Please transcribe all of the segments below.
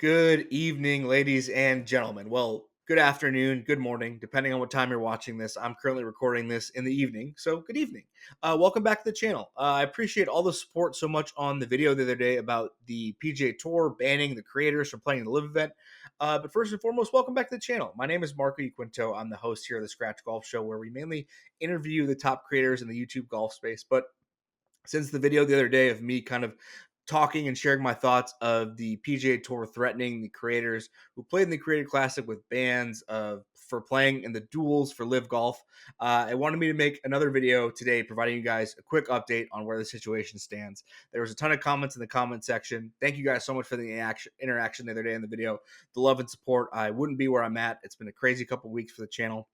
Good evening, ladies and gentlemen. Well, good afternoon, good morning, depending on what time you're watching this. I'm currently recording this in the evening, so good evening. Welcome back to the channel. I appreciate all the support so much on the video the other day about the PGA Tour banning the creators from playing the LIV event. But first and foremost, welcome back to the channel. My name is Marco Quinto. I'm the host here of the Scratch Golf Show, where we mainly interview the top creators in the YouTube golf space. But since the video the other day of me kind of talking and sharing my thoughts of the PGA Tour threatening the creators who played in the Creator Classic with bans of for playing in the duels for Live Golf. I wanted me to make another video today providing you guys a quick update on where the situation stands. There was a ton of comments in the comment section. Thank you guys so much for the interaction the other day in the video. The love and support. I wouldn't be where I'm at. It's been a crazy couple weeks for the channel.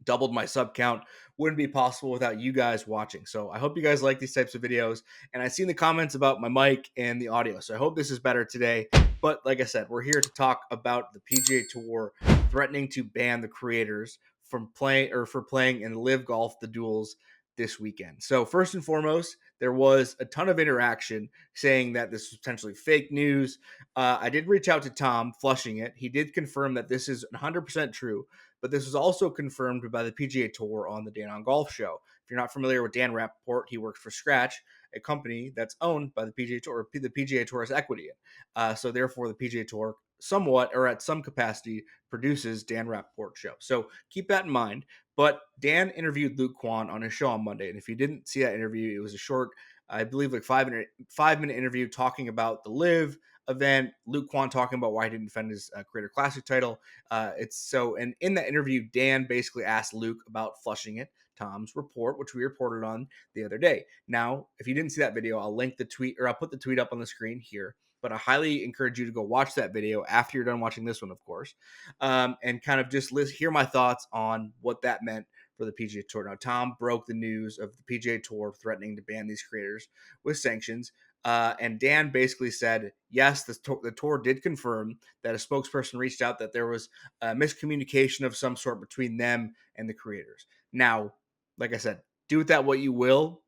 Doubled my sub count. Wouldn't be possible without you guys watching. So I hope you guys like these types of videos. And I've seen the comments about my mic and the audio. So I hope this is better today. But like I said, we're here to talk about the PGA Tour threatening to ban the creators from playing or for playing in Live Golf the duels this weekend. So first and foremost, there was a ton of interaction saying that this was potentially fake news. I did reach out to Tom Flushing it. He did confirm that this is 100% true. But this was also confirmed by the PGA Tour on the Dan on Golf show. If you're not familiar with Dan Rappaport, he works for Scratch, a company that's owned by the PGA Tour. The PGA Tour has equity in. So therefore, the PGA Tour somewhat or at some capacity produces Dan Rappaport's show. So keep that in mind. But Dan interviewed Luke Kwan on his show on Monday. And if you didn't see that interview, it was a short, I believe, like 5 minute interview talking about the Live event. Luke Kwan talking about why he didn't defend his Creator Classic title. And in that interview, Dan basically asked Luke about Flushing It, Tom's report, which we reported on the other day. Now, if you didn't see that video, I'll link the tweet, or I'll put the tweet up on the screen here. But I highly encourage you to go watch that video after you're done watching this one, of course, and kind of just hear my thoughts on what that meant for the PGA Tour. Now, Tom broke the news of the PGA Tour threatening to ban these creators with sanctions. And Dan basically said, yes, the tour did confirm that a spokesperson reached out that there was a miscommunication of some sort between them and the creators. Now, like I said, do with that what you will.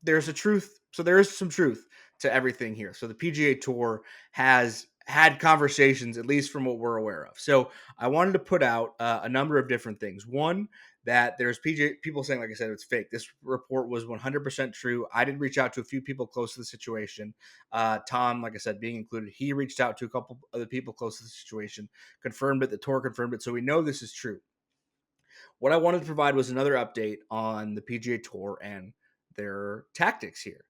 There's a truth. So there is some truth to everything here. So the PGA Tour has had conversations, at least from what we're aware of. So I wanted to put out a number of different things. One, that there's PGA people saying, like I said, it's fake. This report was 100% true. I did reach out to a few people close to the situation. Tom, like I said, being included, he reached out to a couple other people close to the situation, confirmed it. The tour confirmed it. So we know this is true. What I wanted to provide was another update on the PGA Tour and their tactics here.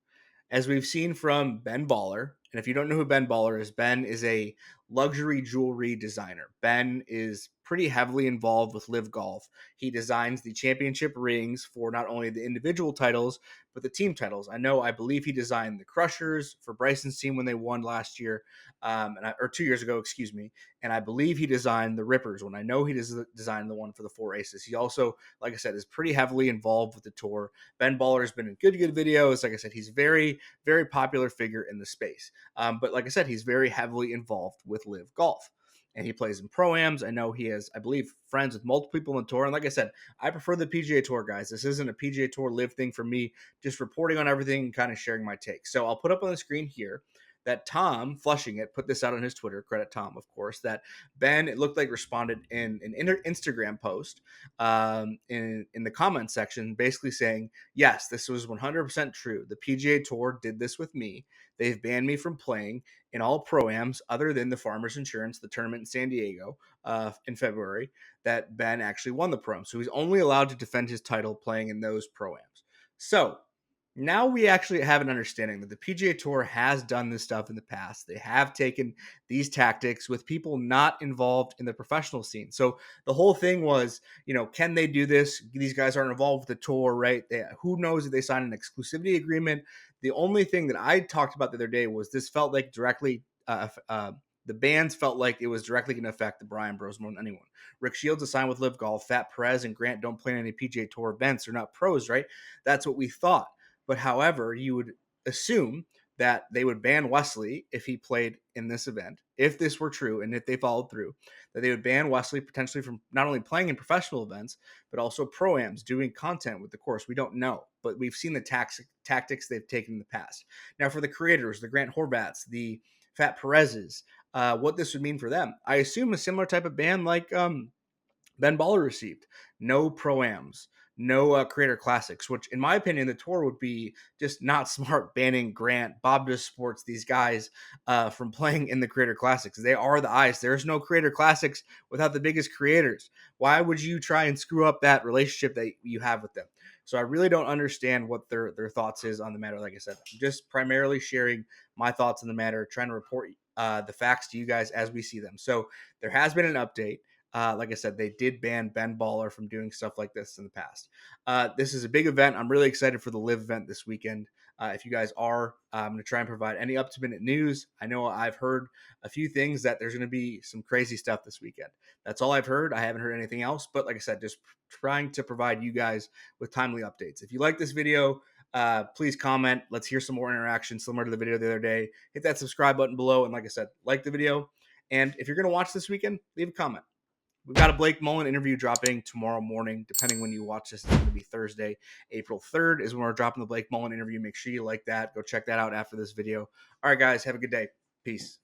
As we've seen from Ben Baller, and if you don't know who Ben Baller is, Ben is a luxury jewelry designer. Ben is pretty heavily involved with Live Golf. He designs the championship rings for not only the individual titles, but the team titles. I believe he designed the Crushers for Bryson's team when they won last year, or 2 years ago, excuse me. And I believe he designed the Rippers when I know he designed the one for the Four Aces. He also, like I said, is pretty heavily involved with the tour. Ben Baller has been in good videos. Like I said, he's very, very popular figure in the space. But like I said, he's very heavily involved with Live Golf. And he plays in pro-ams. I know he has, I believe, friends with multiple people on the tour. And like I said, I prefer the PGA Tour, guys. This isn't a PGA Tour Live thing for me, just reporting on everything and kind of sharing my take. So I'll put up on the screen here that Tom Flushing It put this out on his Twitter. Credit Tom, of course. That Ben, it looked like, responded in an Instagram post in the comment section, basically saying, yes, this was 100% true. The PGA Tour did this with me. They've banned me from playing in all pro-ams other than the Farmers Insurance, the tournament in San Diego in February, that Ben actually won the pro-am. So he's only allowed to defend his title playing in those pro-ams. So now we actually have an understanding that the PGA Tour has done this stuff in the past. They have taken these tactics with people not involved in the professional scene. So the whole thing was, can they do this? These guys aren't involved with the tour, right? Who knows if they signed an exclusivity agreement? The only thing that I talked about the other day was this felt like directly the bans felt like it was directly going to affect the Bryan Bros more than anyone. Rick Shields is signed with Live Golf. Fat Perez and Grant don't play in any PGA Tour events. They're not pros, right? That's what we thought. But however, you would assume that they would ban Wesley if he played in this event, if this were true and if they followed through, that they would ban Wesley potentially from not only playing in professional events, but also pro-ams, doing content with the course. We don't know, but we've seen the tactics they've taken in the past. Now, for the creators, the Grant Horvats, the Fat Perez's, what this would mean for them. I assume a similar type of ban like Ben Baller received. No pro-ams, no creator classics, which in my opinion, the tour would be just not smart banning Grant, Bob Does Sports, these guys from playing in the creator classics. They are the eyes. There's no creator classics without the biggest creators. Why would you try and screw up that relationship that you have with them? So I really don't understand what their thoughts is on the matter. Like I said, I'm just primarily sharing my thoughts on the matter, trying to report the facts to you guys as we see them. So there has been an update. Like I said, they did ban Ben Baller from doing stuff like this in the past. This is a big event. I'm really excited for the LIV event this weekend. If you guys are, I'm going to try and provide any up-to-minute news. I know I've heard a few things that there's going to be some crazy stuff this weekend. That's all I've heard. I haven't heard anything else. But like I said, just trying to provide you guys with timely updates. If you like this video, please comment. Let's hear some more interaction similar to the video the other day. Hit that subscribe button below. And like I said, like the video. And if you're going to watch this weekend, leave a comment. We've got a Blake Mullen interview dropping tomorrow morning. Depending when you watch this, it's going to be Thursday, April 3rd is when we're dropping the Blake Mullen interview. Make sure you like that. Go check that out after this video. All right, guys, have a good day. Peace.